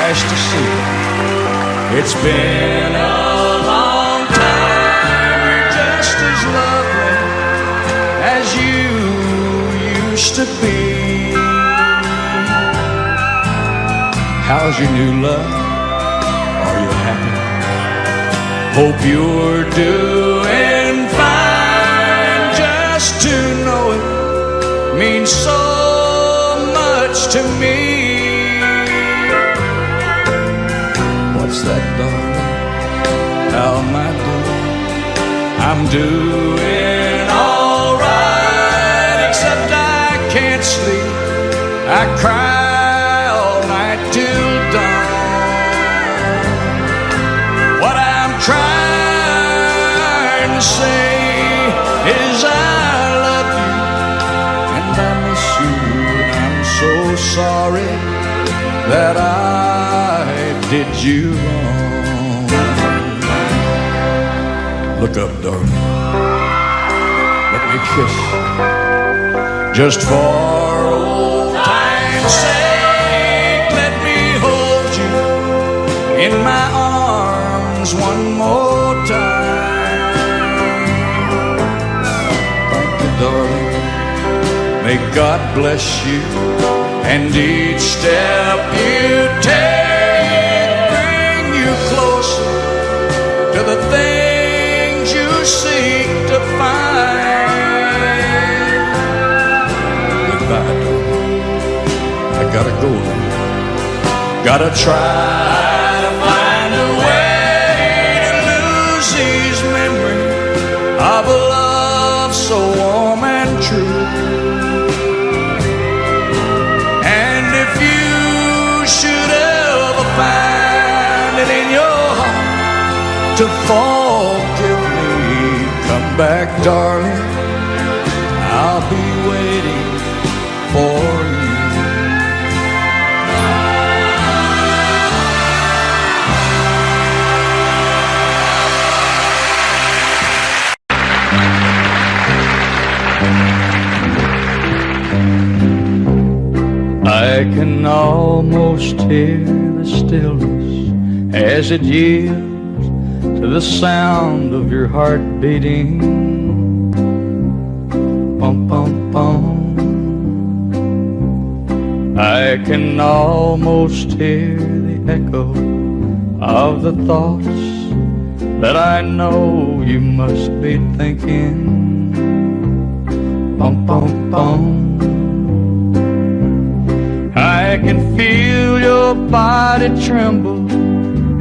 eyes to see. It's been a long time. You're just as lovely as you used to be. How's your new love? Are you happy? Hope you're doing fine. Just to know it means so much to me. What's that, darling? How am I doing? I'm doing all right, except I can't sleep. I cry all night till dawn. What I'm trying to say is I love you and I miss you, and I'm so sorry that I did you wrong. Look up, darling. Let me kiss you. Just for old time's sake, let me hold you in my arms one more time. Thank you, darling. May God bless you, and each step you take bring you closer to the things you seek to find. Goodbye, darling. I gotta go now. Gotta try to find a way to lose these memories of a love so warm and true. And if you should ever find it in your heart to forgive me, come back, darling. I'll be waiting for you. I can almost hear the stillness as it yields to the sound of your heart beating. Bum, bum, bum. I can almost hear the echo of the thoughts that I know you must be thinking. Bum, bum, bum. I can feel your body tremble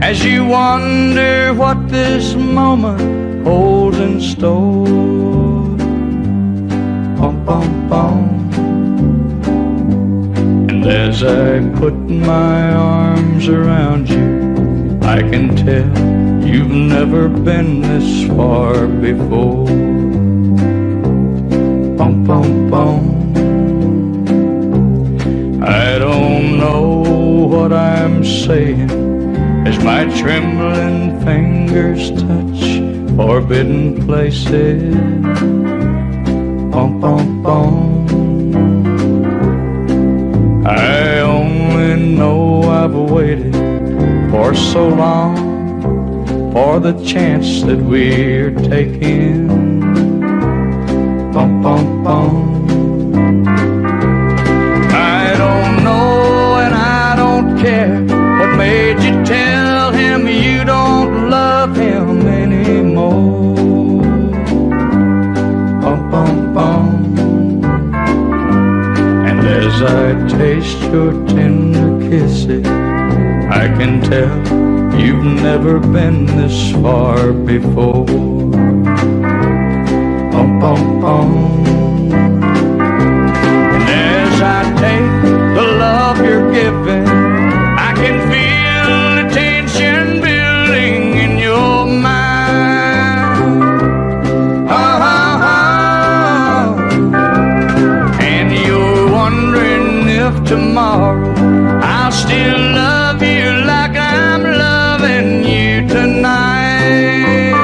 as you wonder what this moment holds in store. Bum, bum, bum. And as I put my arms around you, I can tell you've never been this far before. Bum, bum, bum. I don't know what I'm saying as my trembling fingers touch forbidden places. Bum, bum, bum. I only know I've waited for so long for the chance that we're taking. Bum, bum, bum. What made you tell him you don't love him anymore? Bum, bum, bum. And as I taste your tender kisses, I can tell you've never been this far before. Bum, bum, bum. And as I take the love you're giving, I can feel the tension building in your mind. And you're wondering if tomorrow I'll still love you like I'm loving you tonight.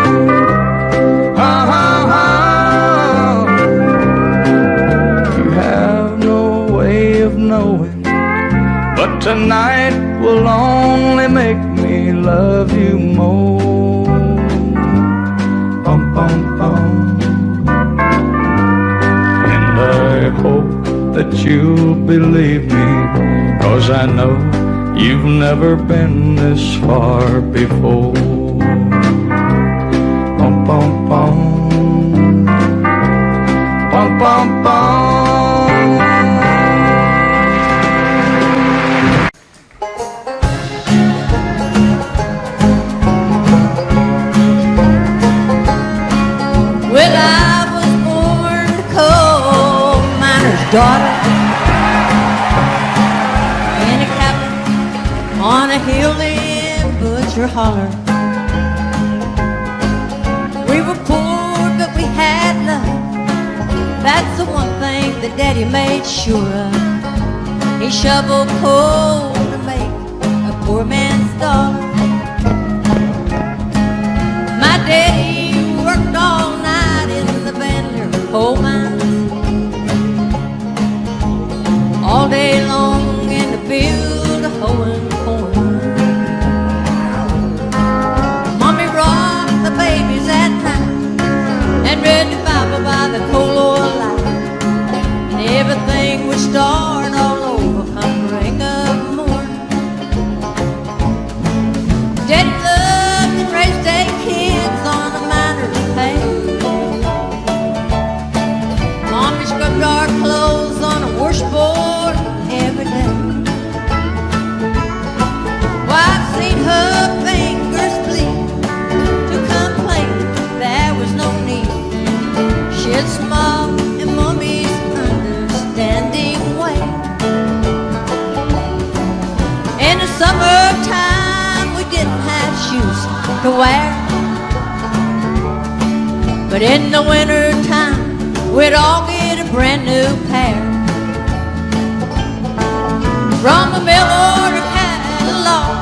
You have no way of knowing but tonight will only make me love you more. Bum, bum, bum. And I hope that you'll believe me, 'cause I know you've never been this far before. Bum, bum, bum. Bum, bum, bum. Well, I was born a coal miner's daughter in a cabin on a hill in Butcher Holler. We were poor, but we had love. That's the one thing that Daddy made sure of. He shoveled coal to make a poor man's dollar. My daddy worked all night in the Bandler coal mines, all day long in the field hoeing corn. Mommy rocked the babies at night and read the Bible by the coal oil light, and everything would start all over come break of morn. Daddy loved and raised 8 kids on a miner's pay. Mommy scrubbed our clothes on a washboard every day. Well, I've seen her fingers bleed to complain there was no need. She'd smile in Mommy's understanding way. In the summertime we didn't have shoes to wear, but in the wintertime we'd all get a brand new pair. From a mail order catalog,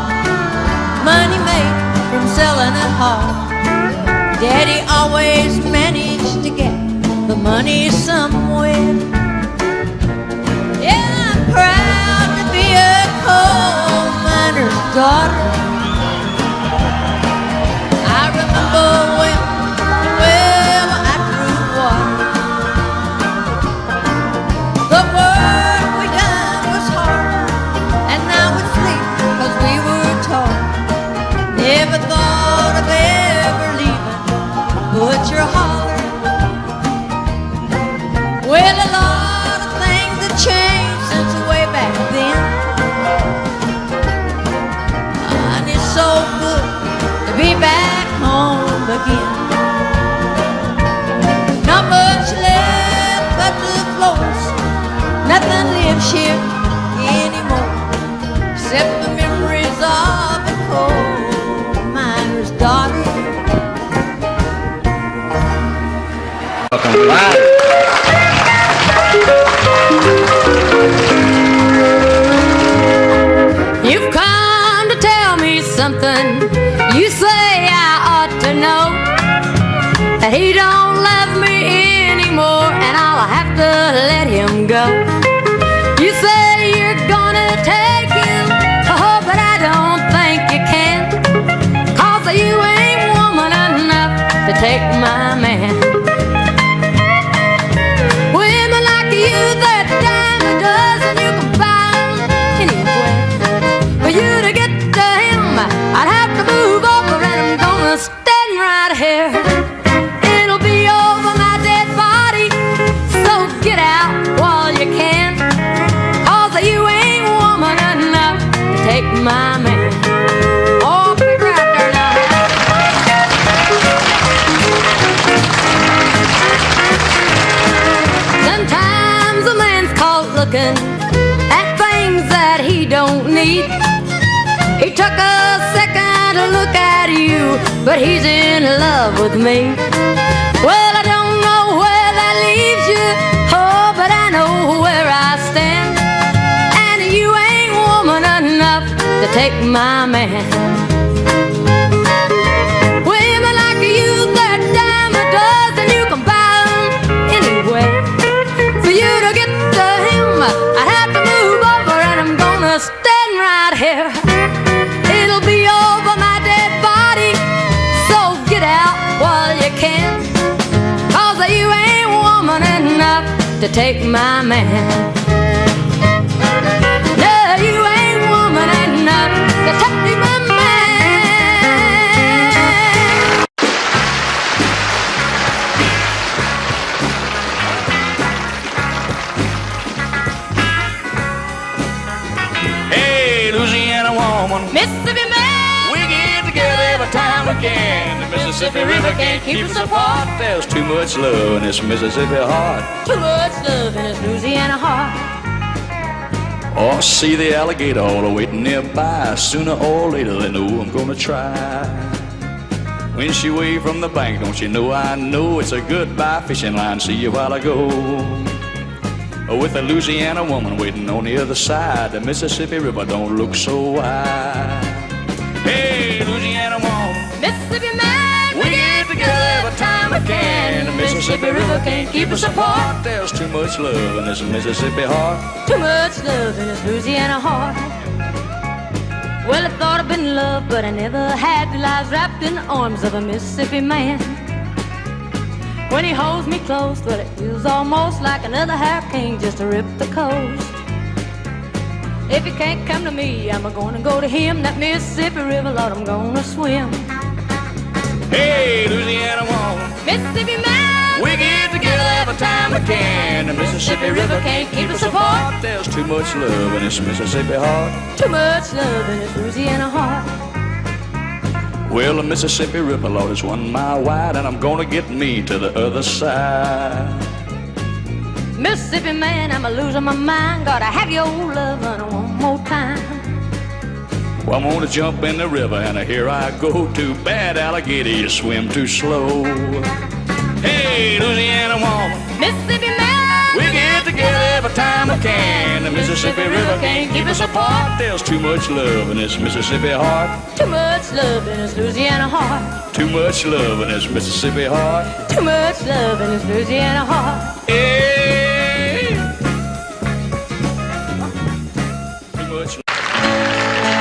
money made from selling a hog, Daddy always managed to get the money somewhere. Yeah, I'm proud to be a coal miner's daughter. I remember when I drew water. The work we done was hard, and now we sleep 'cause we were taught. Never thought of ever leaving Butcher Holler. Well, a lot of things have changed since way back then, and it's so good to be back home again. Not much left but the floors, nothing lives here anymore except the memories of a coal miner's daughter. You've come to tell me something you say I ought to know, that he don't love me anymore and I'll have to let him go. You say you're gonna take him, oh, but I don't think you can, 'cause you ain't woman enough to take my man. Women like you, they're a dime a dozen, you can buy them anywhere. For you to get to him, I'd have to move over, and I'm gonna stand right here. It'll be over my dead body, so get out while you can, 'cause you ain't woman enough to take my man. Oh, big right there now. Sometimes a man's caught looking at things that he don't need. He took a second to look at you, but he's in love with me. Well, I don't know where that leaves you, oh, but I know where I stand, and you ain't woman enough to take my man. Women like you, they're a dime a dozen, you can buy them anywhere. For you to get to him, I have to move over, and I'm gonna stay standing right here. It'll be over my dead body, so get out while you can. 'Cause you ain't woman enough to take my man. No, you ain't woman enough to take my man. Hey, Louisiana woman, Mississippi man, we get together every time we can. The Mississippi River can't keep us apart. There's too much love in this Mississippi heart. too much love in this Louisiana heart. Oh, see the alligator all waiting nearby. Sooner or later they know I'm gonna try. When she waved from the bank, don't you know I know it's a goodbye fishing line. See you while I go. With a Louisiana woman waiting on the other side, the Mississippi River don't look so wide. Hey, Louisiana woman, Mississippi man, we get together every time we can. The Mississippi River can't keep us apart. There's too much love in this Mississippi heart. too much love in this Louisiana heart. Well, I thought I'd been in love, but I never had till I was wrapped in the arms of a Mississippi man. When he holds me close, well, it feels almost like another hurricane just to rip the coast. If he can't come to me, I'm gonna go to him. That Mississippi River, Lord, I'm gonna swim. Hey, Louisiana woman, Mississippi man, we get together every time we can. The Mississippi River can't keep us apart. There's too much love in this Mississippi heart. too much love in this Louisiana heart. Well, the Mississippi River, Lord, is 1 mile wide, and I'm gonna get me to the other side. Mississippi man, I'm losing my mind. Gotta have your love one more time. Well, I'm gonna jump in the river, and here I go. Too bad, alligator, you swim too slow. Hey, Louisiana woman, Mississippi man, we get together every time we can. The Mississippi River can't keep us apart. There's too much love in this Mississippi heart. too much love in this Louisiana heart. Too much love in this Mississippi heart. Too much love in this Louisiana heart. Hey, too much love.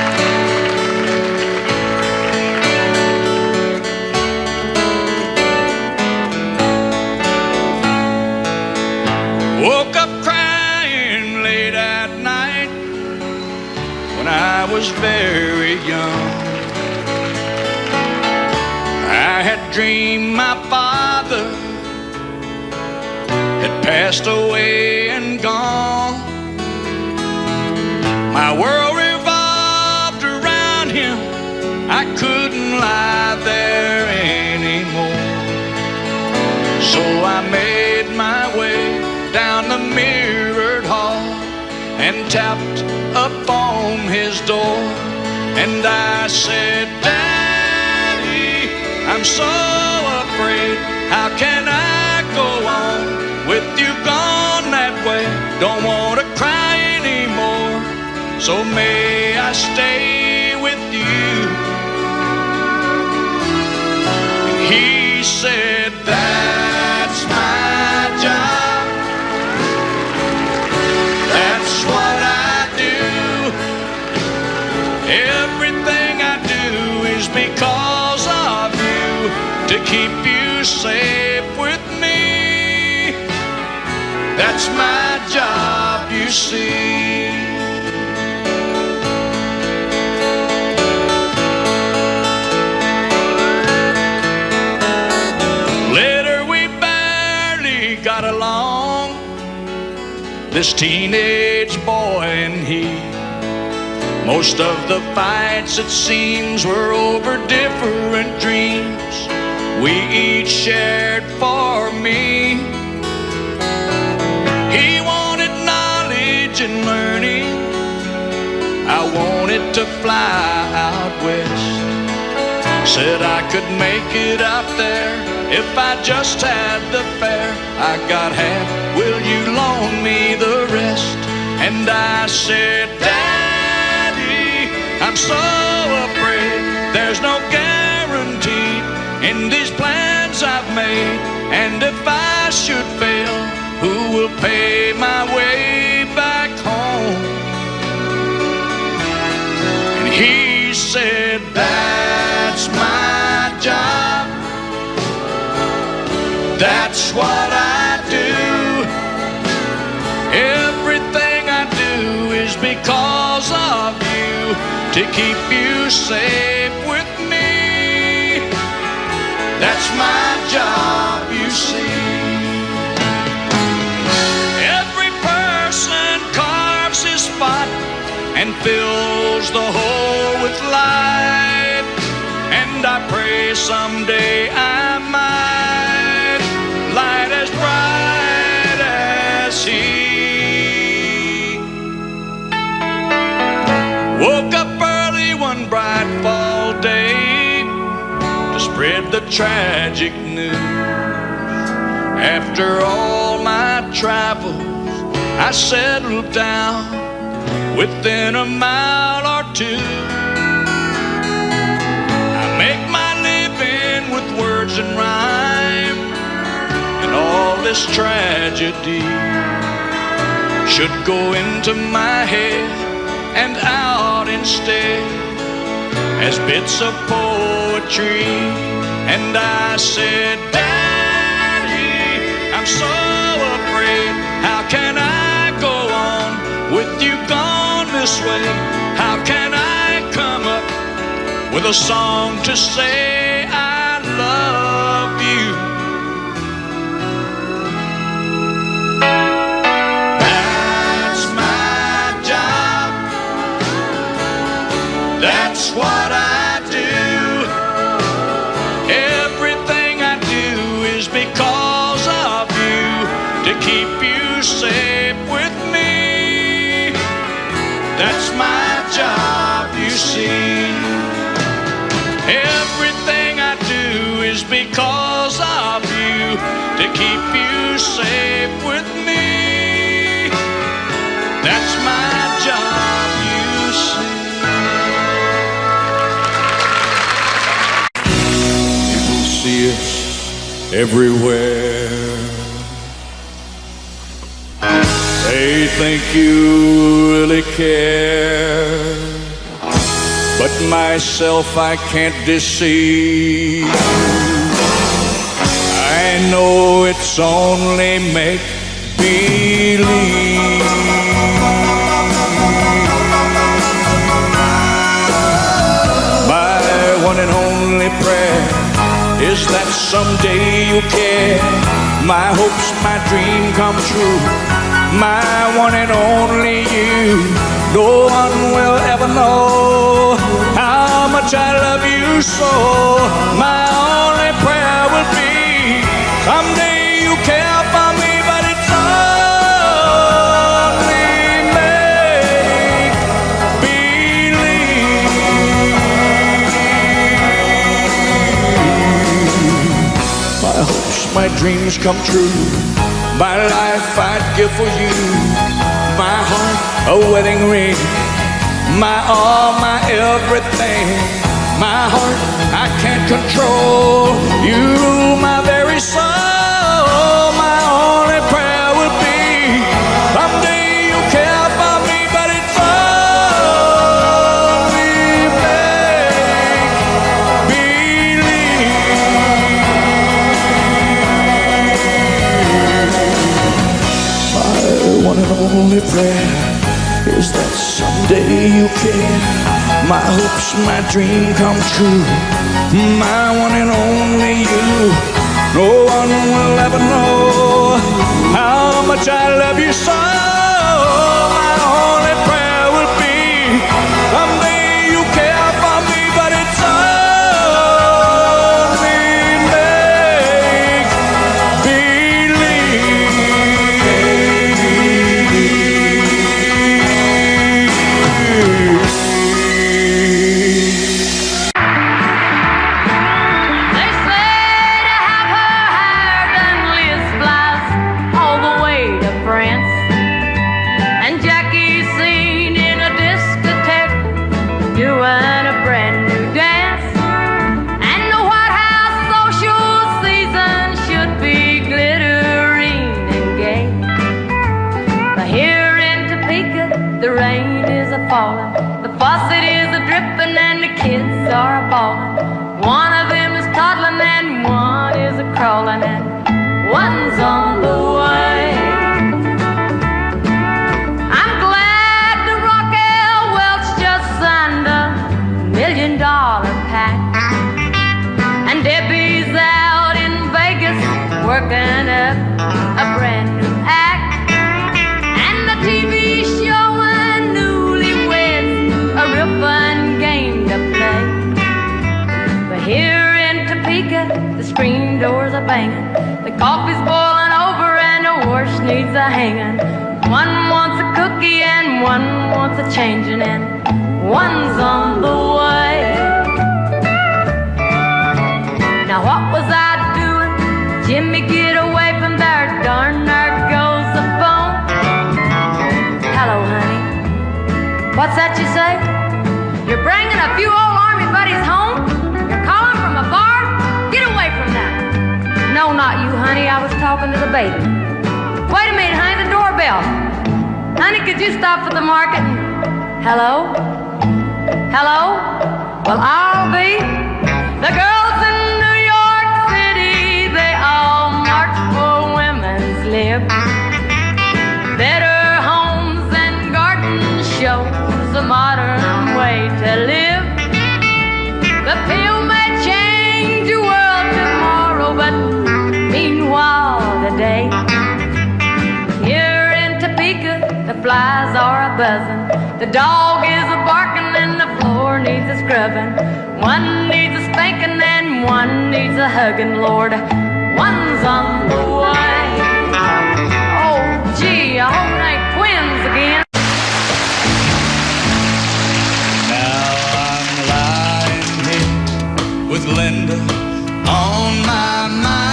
Woke up crying late at night when I was very young. I had dreamed my father had passed away and gone. My world revolved around him. I couldn't lie there anymore. So I made my way down the mirrored hall and tapped upon his door. And I said, Daddy, I'm so afraid. How can I go on with you gone that way? Don't want to cry anymore, so may I stay with you? And he said, that's my job. That's what I do. Everything I do is because of you, to keep you safe with me. That's my job, you see. Later we barely got along, this teenage boy and he. Most of the fights, it seems, were over different dreams we each shared for me. He wanted knowledge and learning. I wanted to fly out west. Said I could make it out there if I just had the fare. I got half, will you loan me the rest? And I said, Daddy, I'm so afraid there's no guarantee in these plans I've made. And if I should fail, who will pay my way back home? said, that's my job. That's what I do. Everything I do is because of you, to keep you safe with me. That's my job, you see. Every person carves his spot and fills the hole with light, and I pray someday I might light as bright as he. Woke up early one bright fall day to spread the tragic news. After all my travels, I settled down within a mile or two. I make my living with words and rhyme, and all this tragedy should go into my head and out instead as bits of poetry. And I said, Daddy, I'm so afraid. How can I go on with you gone this way? How can I come up with a song to say I love you? That's my job. That's what I do. Everything I do is because of you, to keep you safe with me. That's my job, you see. Everything I do is because of you, to keep you safe with me. That's my job, you see. People see us everywhere. They think you really care, but myself I can't deceive. I know it's only make-believe. My one and only prayer is that someday you'll care. My hopes, my dream come true. My one and only you. No one will ever know how much I love you so. My only prayer will be someday you care for me, but it's only make-believe. My hopes, my dreams come true. My life I'd give for you. My heart, a wedding ring. My all, my everything. My heart, I can't control. You rule my very soul. My only prayer will be someday you care for me, but it's only make-believe. My one and only prayer is that someday you care. My hopes, my dream come true. My one and only you. No one will ever know how much I love you so. My only prayer will be someday you care for me, but it's only make-believe. faucet is a-dripping and the kids are a-bawling. One of them is toddling and one is a-crawling and one's on the way. I'm glad the Rockwell Welch just signed a $1 million pact, and Debbie's out in Vegas working up a brand new act, and the TV showing newlyweds a real fun game to play. But here in Topeka, the screen doors are banging, the coffee's boiling over and the horse needs a hanging. One wants a cookie and one wants a changing, and one's on the way. Now what was I doing? Jimmy, get away from there, darn, there goes the phone. Hello, honey. What's that you say? You're bringing a few old army buddies home? You're calling from a bar? Get away from that. No, not you, honey. I was talking to the baby. Wait a minute, honey, the doorbell. Honey, could you stop for the market? Hello? Hello? Well, I'll be. The girls in New York City, they all march for women's lib. Better homes and garden shows, a modern way to live. The pill may change the world tomorrow, but meanwhile today, here in Topeka, the flies are a-buzzing, the dog is a-barking and the floor needs a scrubbing. One needs a spanking and one needs a hugging, Lord, one's on the way. Oh, gee, I hope it ain't twins again. Now I'm lying here with Linda on my mind,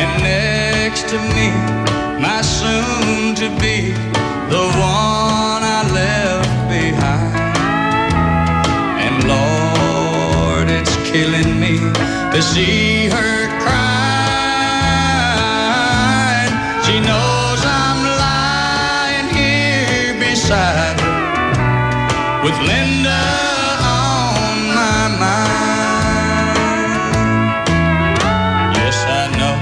and next to me, my soon-to-be, the one I left behind. And Lord, it's killing me to see her crying. She knows I'm lying here beside her with Linda on my mind. Yes, I know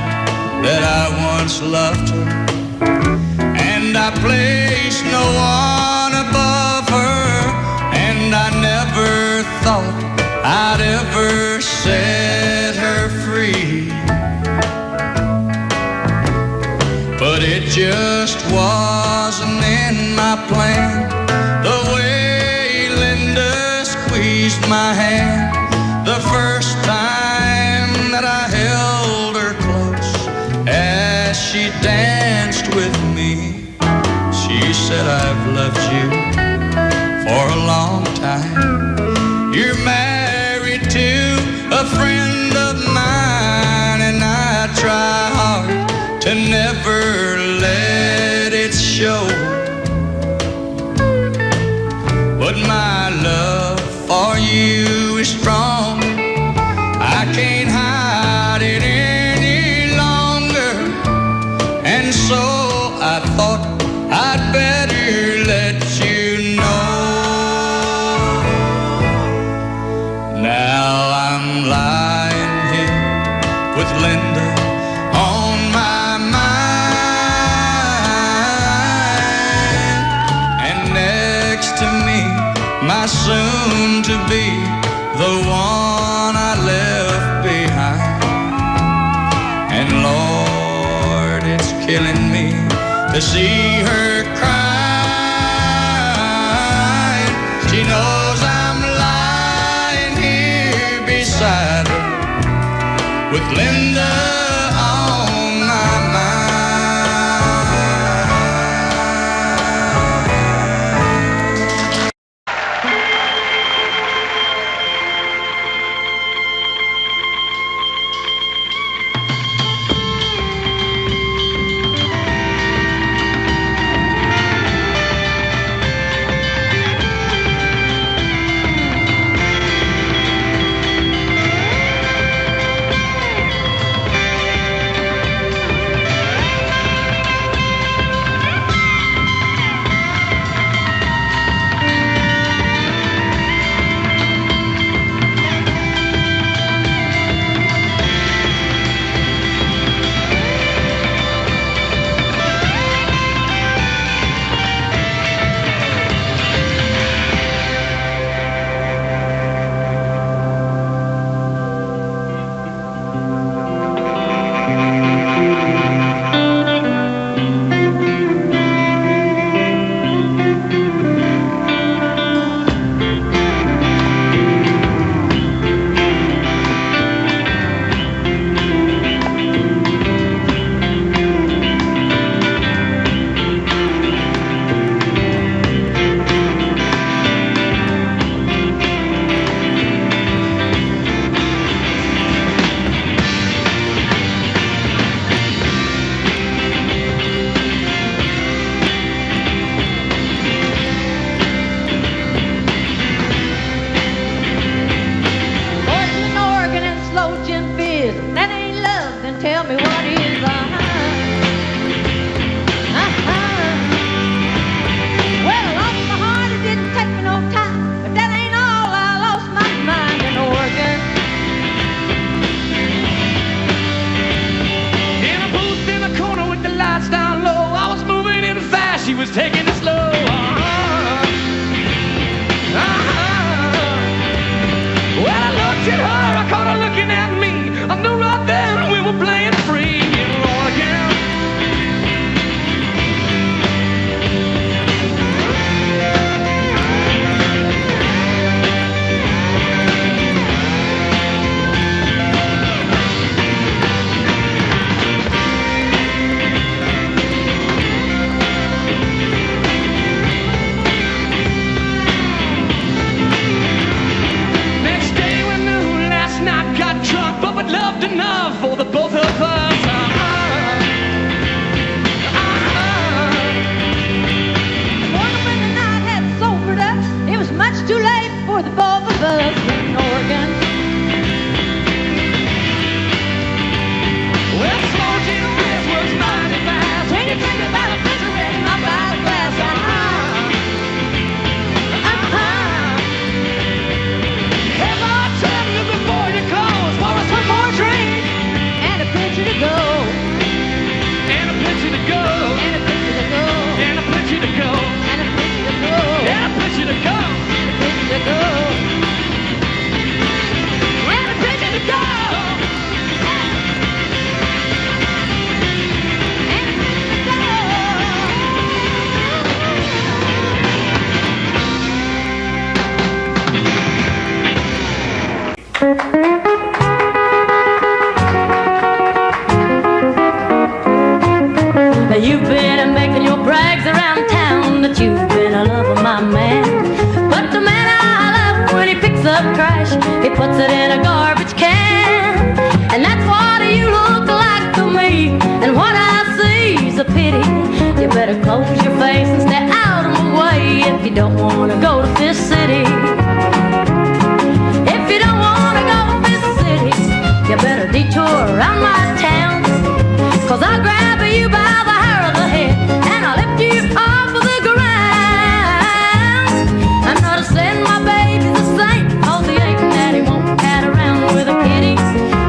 that I once loved her, and I placed no one above her, and I never thought I'd ever set her free. But it just wasn't in my plan, the way Linda squeezed my hand the first time that I held her close as she danced with me. She said, I've loved you for a long time. You're married to a friend of mine, and I try hard to never let it show. But my love for you is strong. I can't hide it any longer, and so I thought I'd better let you know. Now I'm lying here with Linda on my mind, and next to me, my soon-to-be, the one I left behind. And Lord, it's killing me to see her crying. She knows I'm lying here beside her with Linda on my mind. taking it slow. Well, I looked at her, I caught her looking at me. I knew right then we were playing free all again. Loved enough for the both of us. When the night had sobered up, it was much too late for the both of us in Oregon. Well, slow gin whiz works mighty fast when you drink it by the refrigerator, not by the glass. Hey, bartender, before you close, pour us one more drink. And a picture to go. And a picture to go. And a picture to go. And a picture to go. And a picture to go. And a picture to go. And a picture to go. And a picture to go. You've been making your brags around town that you've been a love of my man. But the man I love, when he picks up trash, he puts it in a garbage can. And that's what you look like to me. And what I see is a pity. You better close your face and stay out of my way if you don't want to go to Fifth City. If you don't want to go to Fifth City, you better detour around my town. 'Cause I'll grab you by the hair of the head and I'll lift you off of the ground. I'm not saying my baby's a saint, 'cause he ain't that he won't cat around with a kitty.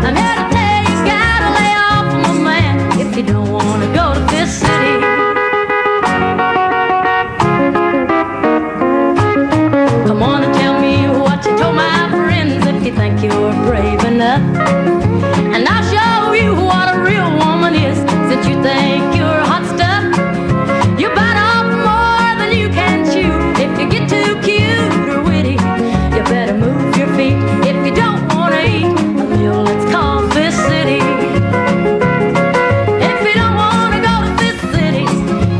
I'm here to tell you, gotta lay off of my man if you don't want to go to Fifth City. Come on and tell me what you told my friends if you think you're brave enough. And I'll show you what a real woman is, since you think you're hot stuff. You bite off more than you can chew. If you get too cute or witty, you better move your feet. If you don't want to eat a meal that's called Fifth City. If you don't want to go to Fifth City,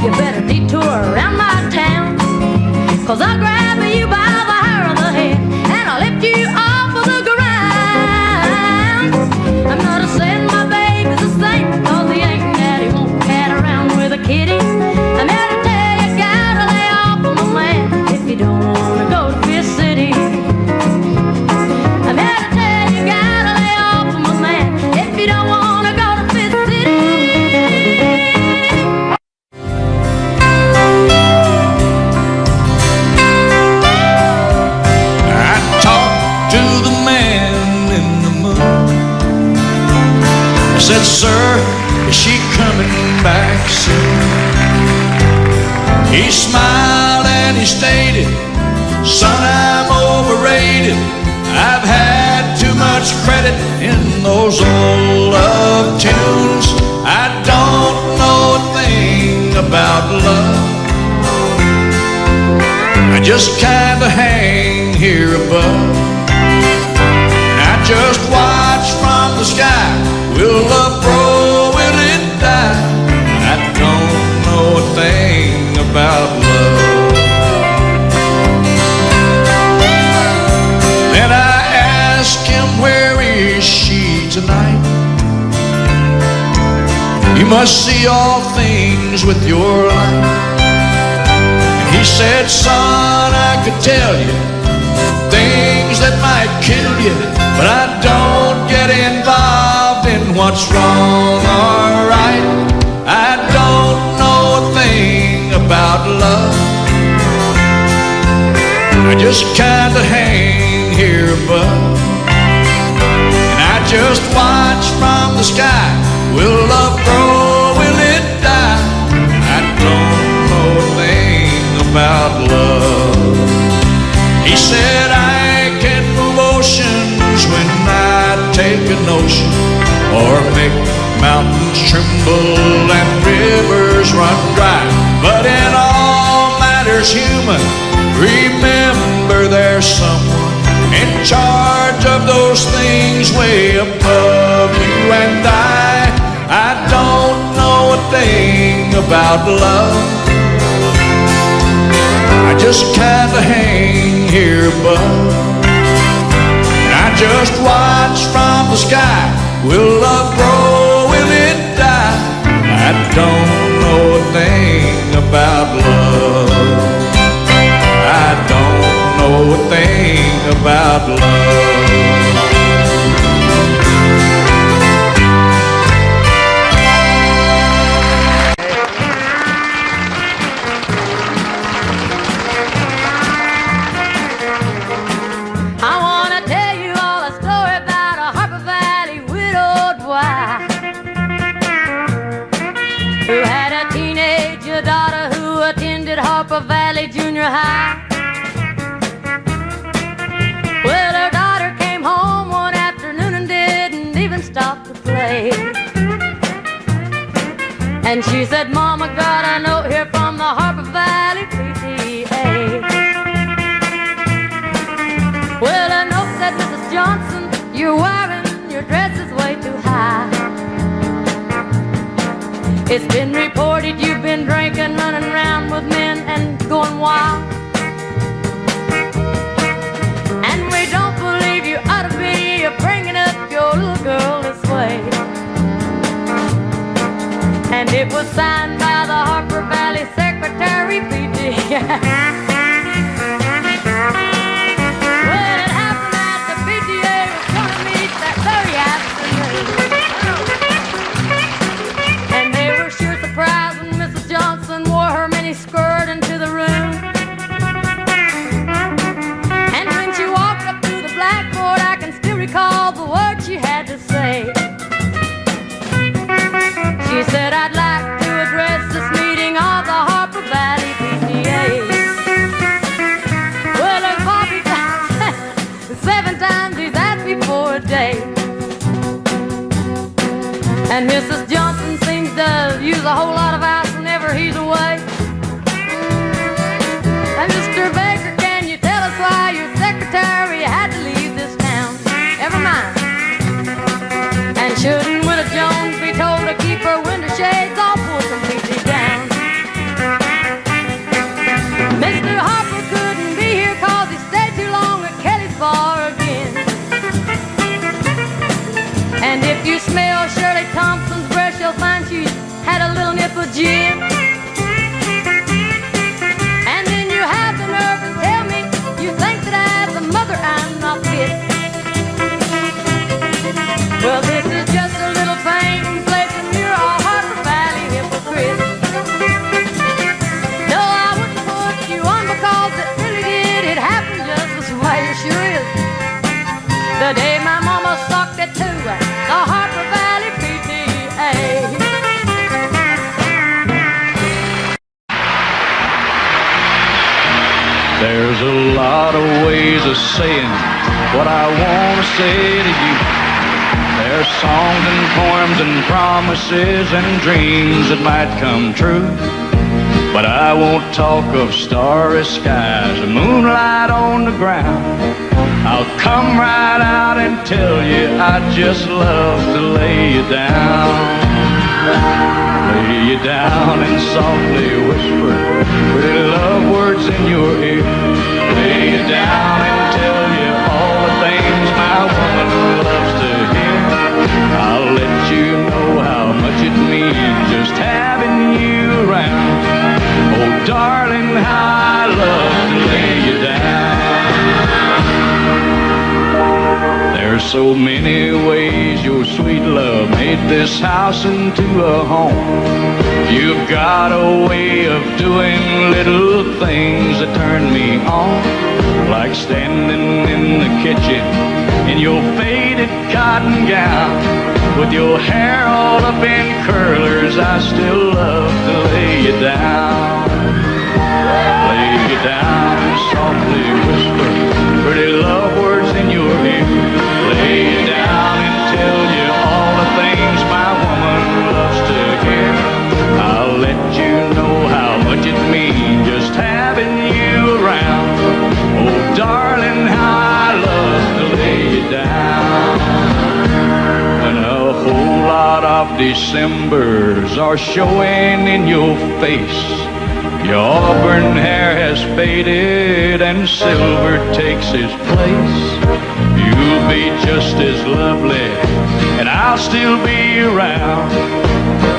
you better detour around my town. 'Cause I'll grab you by the hair of the head and I'll lift you off of the ground. I'm not saying my baby's a saint, 'cause he ain't that he won't cat around with a kitty. I'm here to tell you, gotta lay off of my man if you don't want to go to Fifth City. I'm here to tell you, gotta lay off of my man if you don't want to go to Fifth City. I talked to the man in the moon. I said, sir, is she coming back soon? He smiled and he stated, son, I'm overrated. I've had too much credit in those old love tunes. I don't know a thing about love. I just kinda hang here above. I just watch from the sky. Will love grow? Will it die? I don't know a thing about love. Then I asked him, where is she tonight? You must see all things with your light. And he said, son, I could tell you things that might kill you, but I don't get involved in what's wrong or right. I don't know a thing about love. I just kinda hang here above. And I just watch from the sky. Will love grow? Will it die? I don't know a thing about love. He said I can move oceans when I take a notion, or make mountains tremble and rivers run dry. But in all matters human, remember there's someone in charge of those things way above you and I. I don't know a thing about love, I just kinda hang here above, and I just watch from the sky. Will love grow, will it die? I don't know a thing about love, I don't know a thing about love. Who had a teenager daughter who attended Harper Valley Junior High. Well, her daughter came home one afternoon and didn't even stop to play. And she said, Mama, got a note here from the Harper Valley PTA. Well, a note said, Mrs. Johnson, you're wearing your dress is way too high. It's been reported you've been drinking, running around with men and going wild. And we don't believe you ought to be bringing up your little girl this way. And it was signed by the Harper Valley Secretary, PTA. Well, it happened that the PTA was going to meet that very afternoon. Surprised when Mrs. Johnson wore her mini skirt into the room. And when she walked up to the blackboard, I can still recall the words she had to say. She said, I'd like to address this meeting of the Harper Valley PTA. Well, her coffee time 7 times he's asked me for a day. And Mrs. Johnson seems to use a whole lot of ice whenever he's away. And Mr. Baker, can you tell us why your secretary had to leave this town? Never mind. And shouldn't Widow Jones be told to keep her window shades all pulled completely down? Mr. Harper couldn't be here cause he stayed too long at Kelly's bar again. And if you smell Shirley Thompson's breath, you'll find she's had a little nip of gin. And then you have the nerve to tell me you think that as a mother I'm not fit. Well, this is just a little thing, placing you're all Harper Valley hypocrite. No, I wouldn't put you on because it really did. It happened just this way, it sure is. The day my mama sucked it to the Harper Valley PTA. There's a lot of ways of saying what I want to say to you. There's songs and poems and promises and dreams that might come true. But I won't talk of starry skies or moonlight on the ground. I'll come right out and tell you I'd just love to lay you down. Lay you down and softly whisper pretty love words in your ear. Lay you down and tell you all the things my woman loves to hear. I'll let you know how much it means just having you around. Oh darling, how I love to lay you down. There's so many ways your sweet love made this house into a home. You've got a way of doing little things that turn me on, like standing in the kitchen in your faded cotton gown, with your hair all up in curlers. I still love to lay you down. Lay Decembers are showing in your face. Your auburn hair has faded and silver takes its place. You'll be just as lovely and I'll still be around.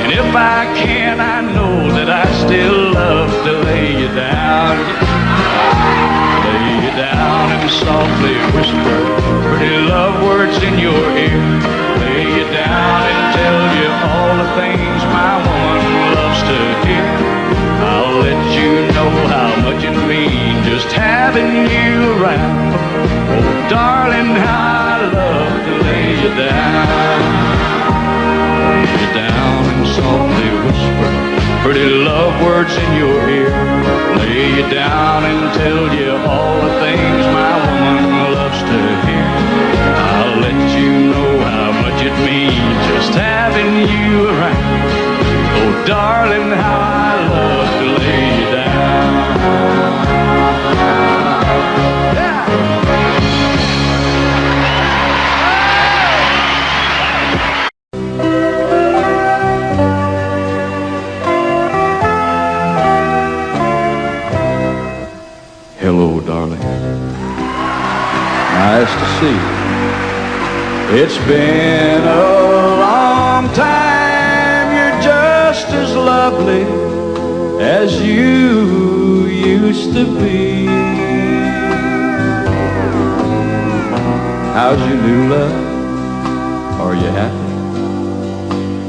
And if I can, I know that I still love to lay you down. Lay you down and softly whisper pretty love words in your ear. Lay you down and tell you all the things my woman loves to hear. I'll let you know how much it means just having you around. Oh, darling, how I love to lay you down. Lay you down and softly whisper pretty love words in your ear. Lay you down and tell you all the things my woman loves to hear. I'll let you know how much it means just having you around. Oh, darling, how I love to lay you down. Yeah. Hello, darling. Nice to see you. It's been a long time. You're just as lovely as you used to be. How's your new love? Are you happy?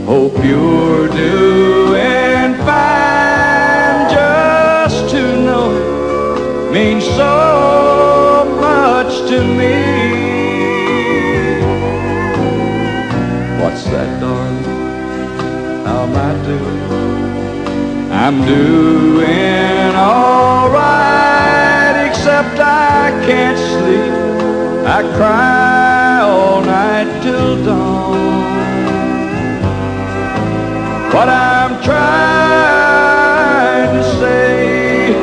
Hope you're doing fine. Just to know it means so much to me. What's that, darling? How am I doing? I'm doing all right, except I can't sleep. I cry all night till dawn. What I'm trying to say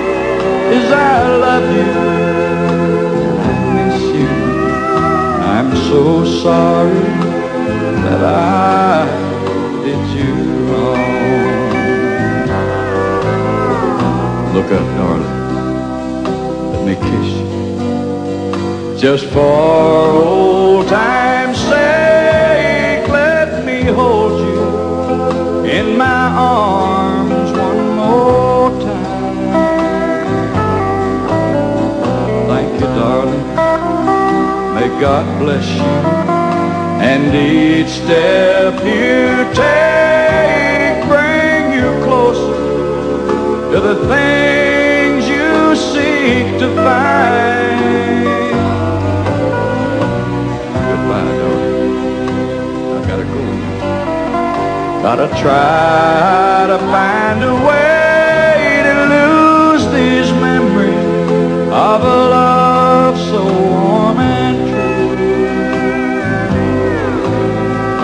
is I love you and I miss you. I'm so sorry that I did you wrong. Look up, darling. Let me kiss you. Just for old time's sake, let me hold you in my arms one more time. Thank you, darling. May God bless you. And each step you take bring you closer to the things you seek to find. Goodbye, darling. I gotta go. Gotta try to find a way to lose these memories of a love so warm and true.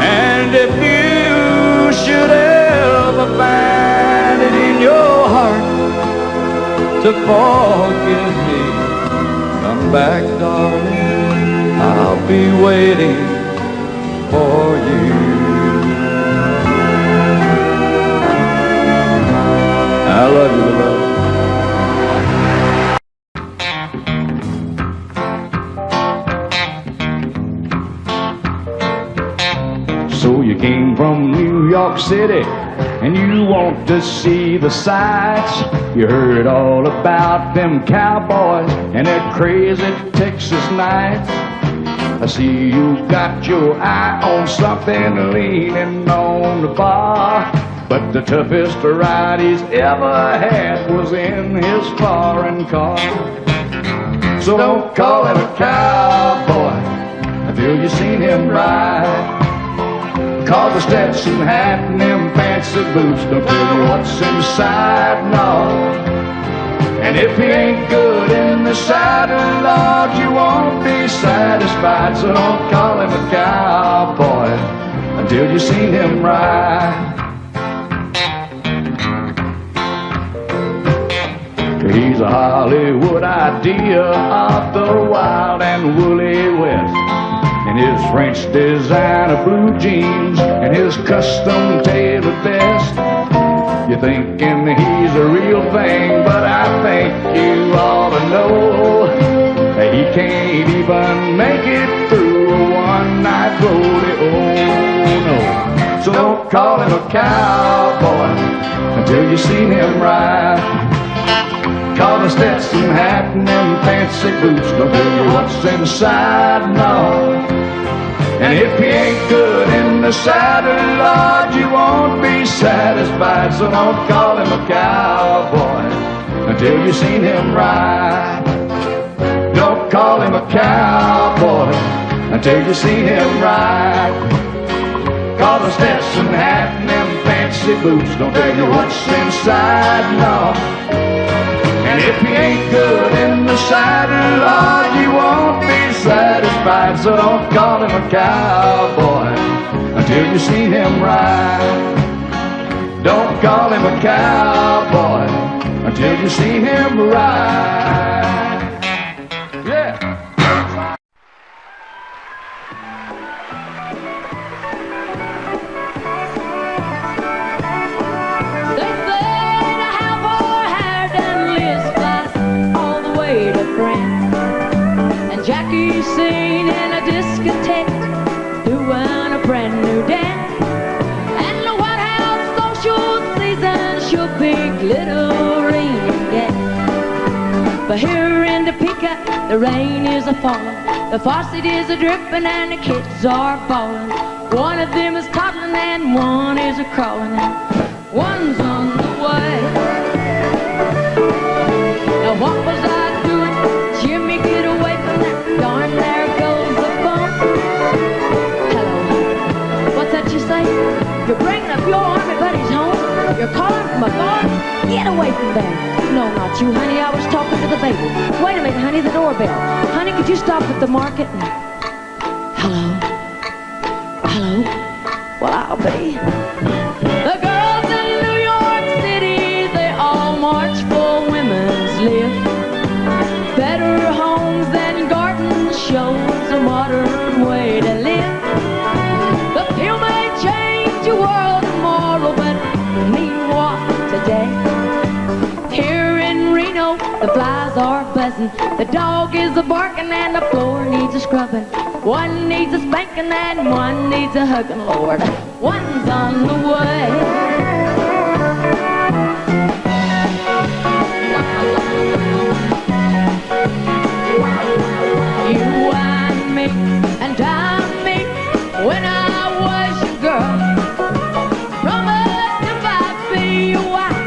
And if you should ever find it in your heart to forgive me, come back, darling, I'll be waiting for you. I love you, love. So you came from New York City and you want to see the sights. You heard all about them cowboys and their crazy Texas nights. I see you got your eye on something leaning on the bar, but the toughest ride he's ever had was in his foreign car. So don't call him a cowboy until you seen him ride. Cause the Stetson hat and them fancy boots don't tell you what's inside, no. And if he ain't good in the saddle, Lord, you won't be satisfied. So don't call him a cowboy until you seen him ride. He's a Hollywood idea of the wild and woolly West, and his French designer blue jeans, and his custom tailored vest. You're thinking he's a real thing, but I think you ought to know that he can't even make it through a one-night rodeo. No, so don't call him a cowboy until you see him ride. Call the Stetson hat and them fancy boots don't tell you what's inside, no. And if he ain't good in the saddle, Lord, you won't be satisfied. So don't call him a cowboy until you've seen him ride. Don't call him a cowboy until you've seen him ride. Call the Stetson hat and them fancy boots don't tell you what's inside, no. And if he ain't good in the saddle, Lord, you won't be satisfied. So don't call him a cowboy until you see him ride. Don't call him a cowboy until you see him ride. Yeah. Jackie's singing in a discotheque, doing a brand new dance. And the White House social season should be glittering again. But here in Topeka, the rain is a-falling, the faucet is a-dripping, and the kids are falling. One of them is toddling and one is a-crawling, and one's on the way. Now what was I doing? Jimmy, get away from that darn, there goes the phone. Hello, what's that you say? You're bringing up your army buddies home? You're calling from a bar? Get away from there. No, not you, honey, I was talking to the baby. Wait a minute, honey, the doorbell. Honey, could you stop at the market and... Hello? Hello? Well, I'll be. The girls in New York City, they all march for women's lift. Better homes than gardens shows a modern way to live. The pill may change your world tomorrow, but mean what today? Here in Reno, the flies are buzzing, the dog is a-barking, and the floor needs a scrubbing. One needs a spanking and one needs a hugging, Lord. One's on the way. You and me and me when I was your girl. Promise if I'd be your wife,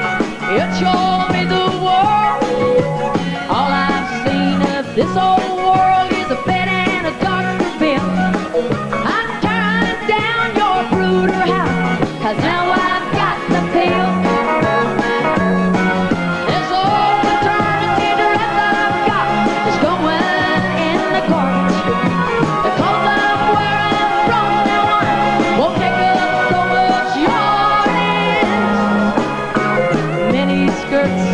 you'd show me the world. All I've seen of this old world is a bed and a doctor bill. I'm turning down your brooder house, 'cause now I've got the pill. This old maternity dress I've got is going in the garbage. The clothes I'm wearing from now on won't take up so much yardage. Mini skirts,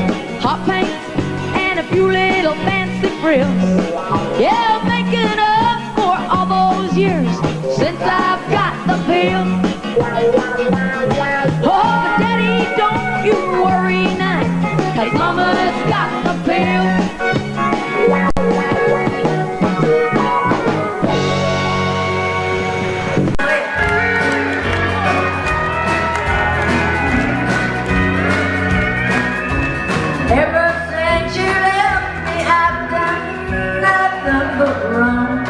hot paints, and a few little fancy frills. Yeah, making up for all those years since I've got the pill. Oh, but Daddy, don't you worry now, 'cause Mama's got the pill. Ever since you left me, I've done nothing but wrong.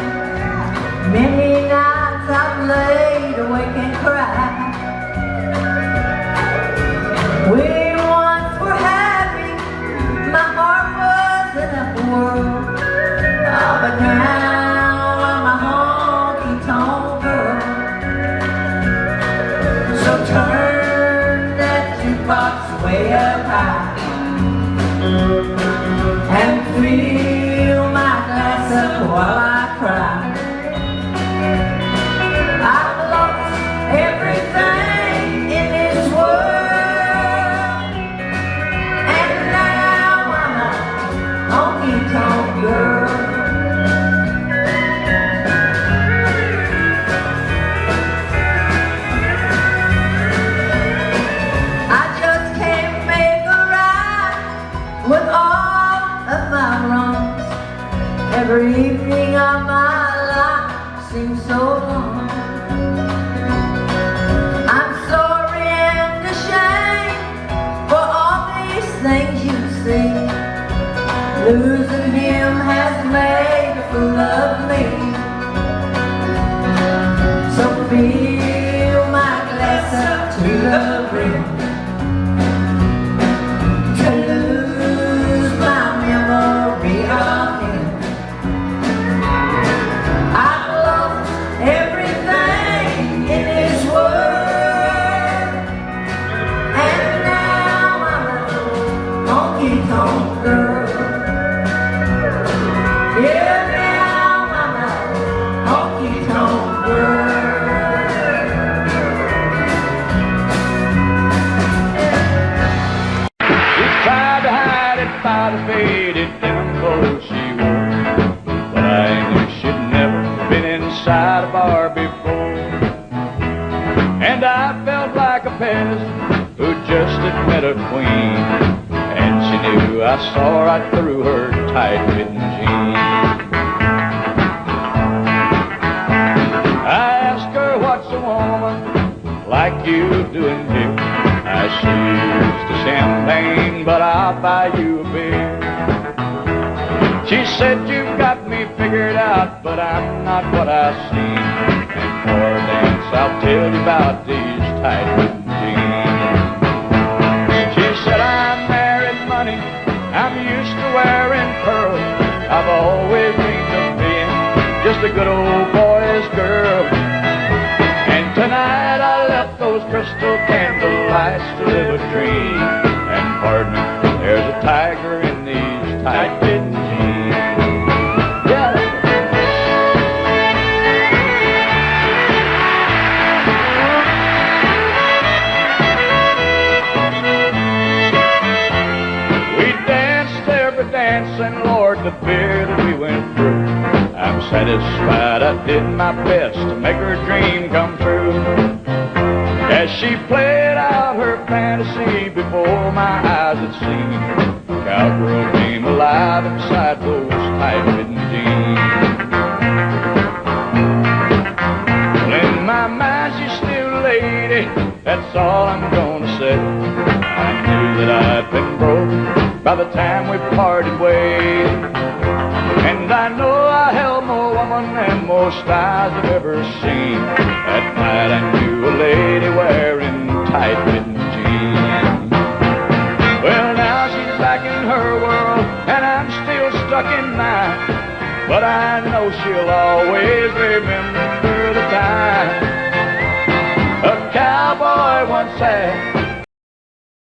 Every evening of my life seems so long. I'm sorry and ashamed for all these things you see. Losing him has made a fool of me. So fill my glass up to the brim, to lose my memory of him. I've lost everything in his world, and now I'm a honky-tonk girl. Yeah, now I'm a honky-tonk girl. She tried to hide it by the faded denim clothes she wore, but I knew she'd never been inside a bar before. And I felt like a peasant who just had met a queen, and she knew I saw right through her tight-fitting jeans. I asked her, what's a woman like you doing here? I choose the champagne, but I'll buy you a beer. She said, you've got me figured out, but I'm not what I seem. And for a dance, I'll tell you about these tight-fitting jeans. She said, I'm married money, I'm used to wearing pearls. I've always dreamed of being just a good old boy's girl. And tonight I left those crystal candle lights to live a dream. And pardon me, there's a tiger in these tight-fitting jeans. Yeah. We danced every dance, and Lord, the beer that we went through. I'm satisfied I did my best to make her dream come true. As she played out her fantasy before my eyes had seen, cowgirl came alive inside those tight-fitting jeans. Well, in my mind she's still a lady, that's all I'm gonna say. I knew that I'd been broken by the time we parted ways. And I know I held more woman than most eyes have ever seen. That night I knew a lady wearing tight-fitting jeans. Well, now she's back in her world, and I'm still stuck in mine. But I know she'll always remember the time a cowboy once had